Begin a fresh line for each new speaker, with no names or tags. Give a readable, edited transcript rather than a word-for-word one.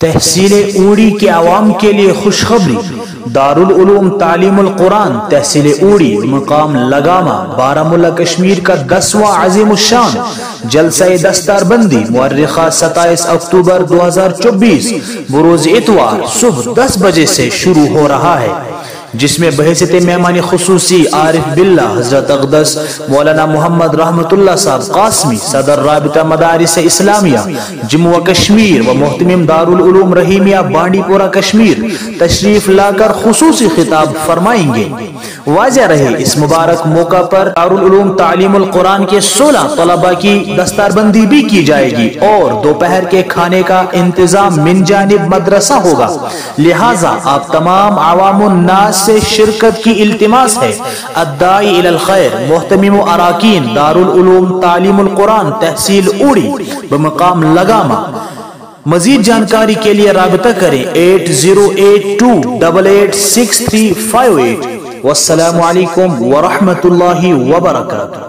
تحصیل اوڑی کے عوام کے لیے خوشخبری، دارالعلوم تعلیم القرآن تحصیل اوڑی مقام لگاما بارہمولہ کشمیر کا 10واں عظیم الشان جلسہ دستار بندی مورخہ 27 اکتوبر 2024 بروز اتوار صبح 10 بجے سے شروع ہو رہا ہے، جس میں بحیثیت مہمان خصوصی عارف باللہ حضرت اقدس مولانا محمد رحمت اللہ صاحب قاسمی صدر رابطہ مدارس اسلامیہ جموں و کشمیر و محتمم دارالعلوم رحیمیہ بانڈی پورہ کشمیر تشریف لا کر خصوصی خطاب فرمائیں گے۔ واضح رہے اس مبارک موقع پر دارالعلوم تعلیم القرآن کے 16 طلباء کی دستار بندی بھی کی جائے گی اور دوپہر کے کھانے کا انتظام من جانب مدرسہ ہوگا، لہٰذا آپ تمام عوام الناس سے شرکت کی التماس ہے۔ الداعی الی الخیر محتمم و اراکین دارالعلوم تعلیم القرآن تحصیل اوڑی بمقام لگاما۔ مزید جانکاری کے لیے رابطہ کریں 8082886358۔ والسلام علیکم ورحمۃ اللہ وبرکاتہ۔